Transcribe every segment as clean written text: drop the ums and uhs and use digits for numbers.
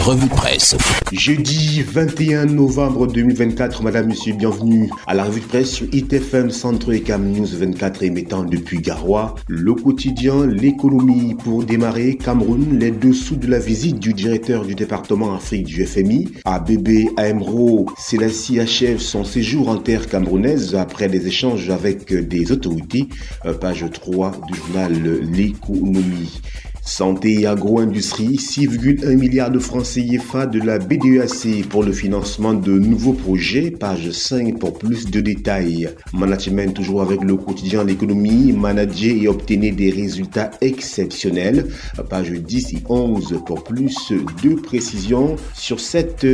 revue de presse. Jeudi 21 novembre 2024, madame, monsieur, bienvenue à la revue de presse sur ITFM Centre et Cam News 24 émettant depuis Garoua. Le quotidien, l'économie pour démarrer, Cameroun, les dessous de la visite du directeur du département Afrique du FMI. Abebe Aemro Selassie achève son séjour en terre camerounaise après des échanges avec des autorités. Page 3 du journal L'économie. Santé et agro-industrie, 6,1 milliards de francs CFA de la BDEAC pour le financement de nouveaux projets. Page 5 pour plus de détails. Management, toujours avec le quotidien L'économie, manager et obtenir des résultats exceptionnels. Page 10 et 11 pour plus de précisions sur cette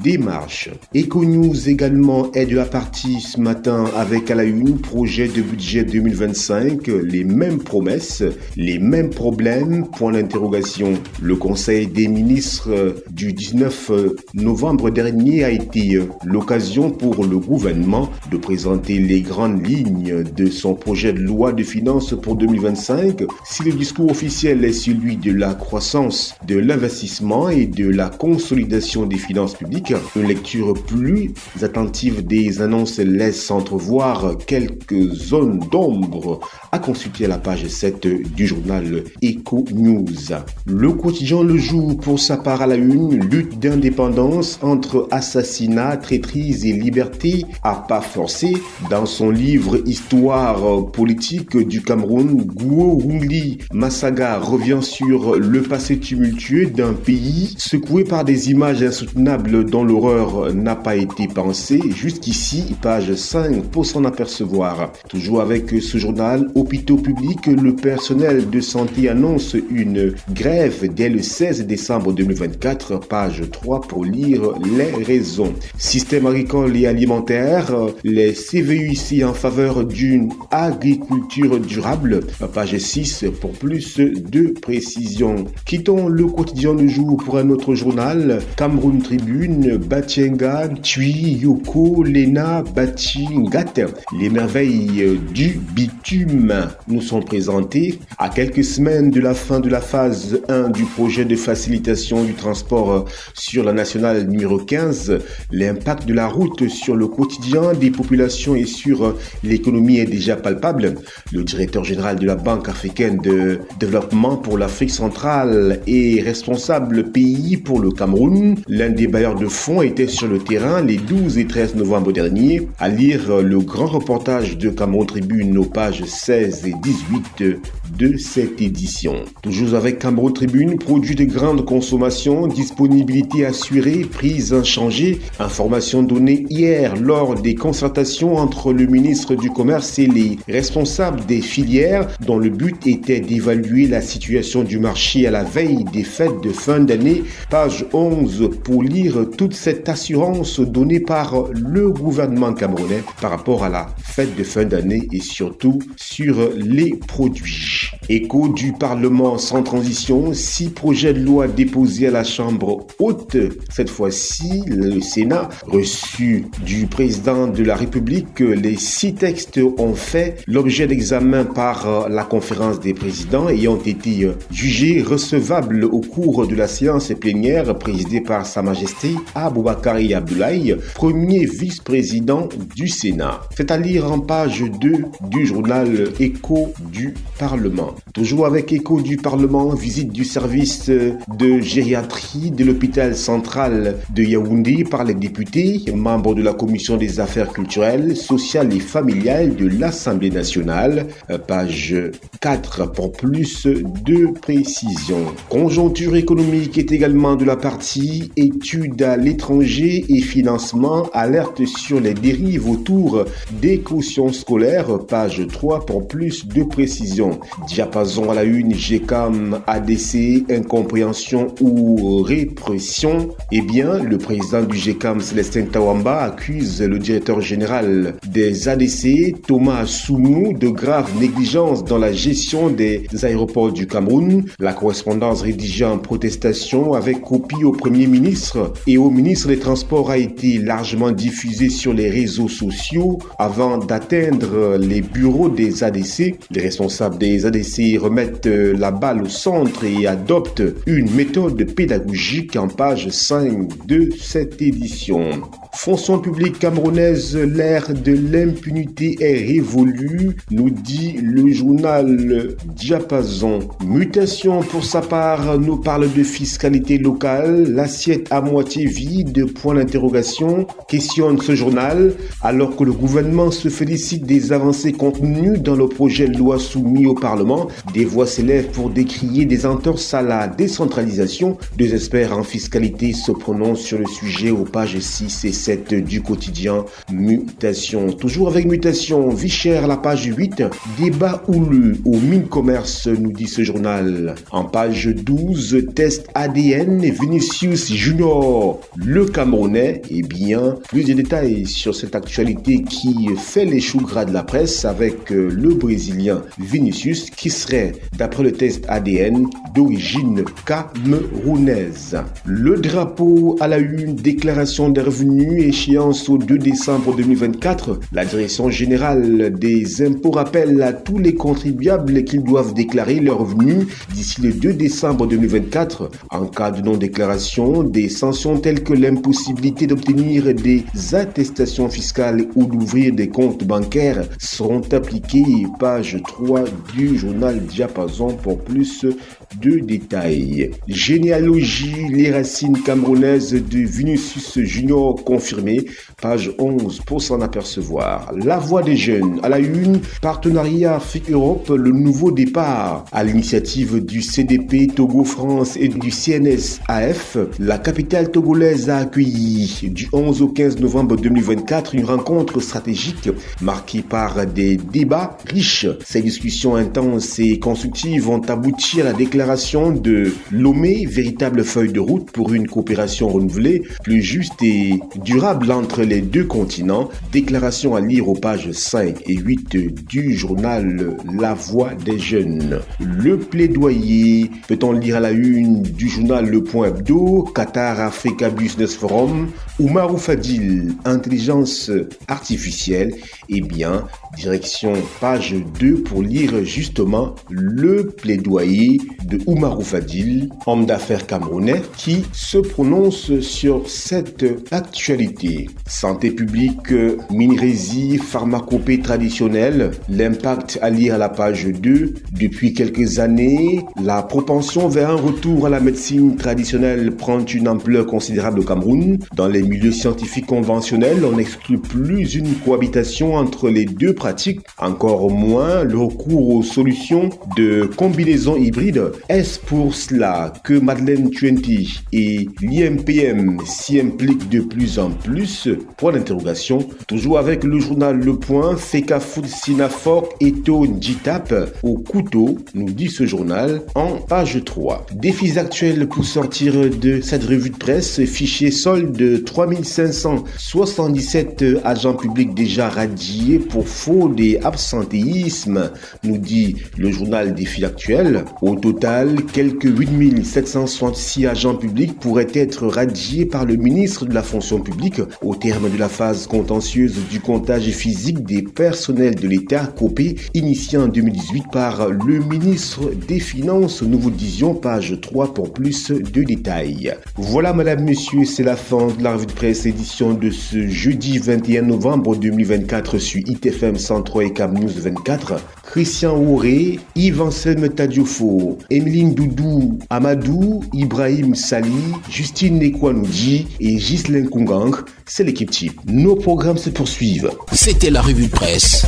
démarche. Econews également est de la partie ce matin avec à la une projet de budget 2025, les mêmes promesses, les mêmes problèmes. Point d'interrogation. Le Conseil des ministres du 19 novembre dernier a été l'occasion pour le gouvernement de présenter les grandes lignes de son projet de loi de finances pour 2025. Si le discours officiel est celui de la croissance, de l'investissement et de la consolidation des finances publiques, une lecture plus attentive des annonces laisse entrevoir quelques zones d'ombre à consulter à la page 7 du journal Econews. Le quotidien Le Jour pour sa part à la une, lutte d'indépendance entre assassinat, traîtrise et liberté à pas forcé. Dans son livre Histoire politique du Cameroun, Guo Hungli Massaga revient sur le passé tumultueux d'un pays secoué par des images insoutenables dont l'horreur n'a pas été pensée jusqu'ici, page 5 pour s'en apercevoir. Toujours avec ce journal, hôpitaux publics, le personnel de santé annonce une grève dès le 16 décembre 2024, page 3 pour lire les raisons. Système agricole et alimentaire, les CVUC en faveur d'une agriculture durable, page 6 pour plus de précisions. Quittons le quotidien du jour pour un autre journal, Cameroun Tribune, Batienga, Tui, Yoko, Lena, Batingat, les merveilles du bitume nous sont présentées à quelques semaines de la fin de la phase 1 du projet de facilitation du transport sur la nationale numéro 15. L'impact de la route sur le quotidien des populations et sur l'économie est déjà palpable. Le directeur général de la Banque africaine de développement pour l'Afrique centrale et responsable pays pour le Cameroun, l'un des bailleurs de fonds, était sur le terrain les 12 et 13 novembre dernier. À lire le grand reportage de Cameroun Tribune aux pages 16 et 18 de cette édition. Toujours avec Cameroun Tribune, produits de grande consommation, disponibilité assurée, prix inchangée, information donnée hier lors des concertations entre le ministre du Commerce et les responsables des filières dont le but était d'évaluer la situation du marché à la veille des fêtes de fin d'année. Page 11 pour lire toute cette assurance donnée par le gouvernement camerounais par rapport à la fête de fin d'année et surtout sur les produits. Écho du Parlement sans transition, 6 projets de loi déposés à la Chambre haute. Cette fois-ci, le Sénat, reçu du président de la République, les 6 textes ont fait l'objet d'examen par la conférence des présidents et ont été jugés recevables au cours de la séance plénière présidée par Sa Majesté Aboubakari Abdoulaye, premier vice-président du Sénat. C'est à lire en page 2 du journal Écho du Parlement. Toujours avec Écho du Parlement, visite du service de gériatrie de l'hôpital central de Yaoundé par les députés, membres de la commission des affaires culturelles, sociales et familiales de l'Assemblée nationale. Page 4 pour plus de précisions. Conjoncture économique est également de la partie études à l'étranger et financement, alerte sur les dérives autour des cautions scolaires. Page 3 pour plus de précisions. Diapason à la une, GECAM, ADC, incompréhension ou répression. Eh bien, le président du GECAM, Célestin Tawamba, accuse le directeur général des ADC, Thomas Soumou, de graves négligences dans la gestion des aéroports du Cameroun. La correspondance rédigée en protestation avec copie au Premier ministre et au ministre des Transports a été largement diffusée sur les réseaux sociaux avant d'atteindre les bureaux des ADC. Les responsables des ADC remettent la balle balle au centre et adopte une méthode pédagogique en page 5 de cette édition. Fonction publique camerounaise, l'ère de l'impunité est révolue, nous dit le journal Diapason. Mutation pour sa part nous parle de fiscalité locale, l'assiette à moitié vide, point d'interrogation, questionne ce journal, alors que le gouvernement se félicite des avancées contenues dans le projet de loi soumis au Parlement. Des voix s'élèvent pour décrier des entorses à la décentralisation. Deux experts en fiscalité se prononcent sur le sujet aux pages 6 et 7 du quotidien Mutation. Toujours avec Mutation, vie chère, la page 8, débat houleux au Mines-Commerce, nous dit ce journal. En page 12, test ADN, Vinicius Junior, le Camerounais. Eh bien, plus de détails sur cette actualité qui fait les choux gras de la presse avec le Brésilien Vinicius qui serait, d'après le test ADN, d'origine camerounaise. Le drapeau à la une, déclaration des revenus, échéance au 2 décembre 2024. La Direction générale des impôts rappelle à tous les contribuables qu'ils doivent déclarer leurs revenus d'ici le 2 décembre 2024. En cas de non-déclaration, des sanctions telles que l'impossibilité d'obtenir des attestations fiscales ou d'ouvrir des comptes bancaires seront appliquées. Page 3 du journal Diapason pour plus de détails. Généalogie, les racines camerounaises de Vinicius Junior confirmées. Page 11 pour s'en apercevoir. La voix des jeunes à la une, partenariat Afrique-Europe, le nouveau départ. À l'initiative du CDP Togo-France et du CNSAF, la capitale togolaise a accueilli du 11 au 15 novembre 2024 une rencontre stratégique marquée par des débats riches. Ces discussions intenses et constructives ont abouti à la déclaration de Lomé, véritable feuille de route pour une coopération renouvelée, plus juste et durable entre les deux continents. Déclaration à lire aux pages 5 et 8 du journal La Voix des Jeunes. Le plaidoyer, peut-on lire à la une du journal Le Point Hebdo, Qatar Africa Business Forum, Oumarou Fadil, intelligence artificielle. Eh bien, direction page 2 pour lire justement le plaidoyer de Oumarou Fadil, homme d'affaires camerounais, qui se prononce sur cette actualité. Santé publique, minérésie, pharmacopée traditionnelle, l'impact à lire à la page 2. Depuis quelques années, la propension vers un retour à la médecine traditionnelle prend une ampleur considérable au Cameroun. Dans les milieux scientifiques conventionnels, on n'exclut plus une cohabitation entre les deux pratiques, encore moins le recours aux solutions de combinaison hybride. Est-ce pour cela que Madeleine Tuenti et l'IMPM s'y impliquent de plus en plus? Point d'interrogation. Toujours avec le journal Le Point, Fekafoud Sinafor Eto Njitap au couteau, nous dit ce journal en page 3. Défis actuels pour sortir de cette revue de presse. Fichier solde 3577 agents publics déjà radiés pour fraude et absentéisme, nous dit le journal Défis actuels. Au total, quelques 8766 agents publics pourraient être radiés par le ministre de la fonction publique au terme de la phase contentieuse du comptage physique des personnels de l'État COPE initié en 2018 par le ministre des Finances. Nous vous disions page 3 pour plus de détails. Voilà madame, monsieur, c'est la fin de la revue de presse édition de ce jeudi 21 novembre 2024 sur ITFM 103 et Cam News 24. Christian Ouré, Yves-Anselme Tadiofo, Emeline Doudou, Amadou, Ibrahim Sali, Justine Nekwanoudji et Ghislaine Kungang, c'est l'équipe type. Nos programmes se poursuivent. C'était la revue de presse.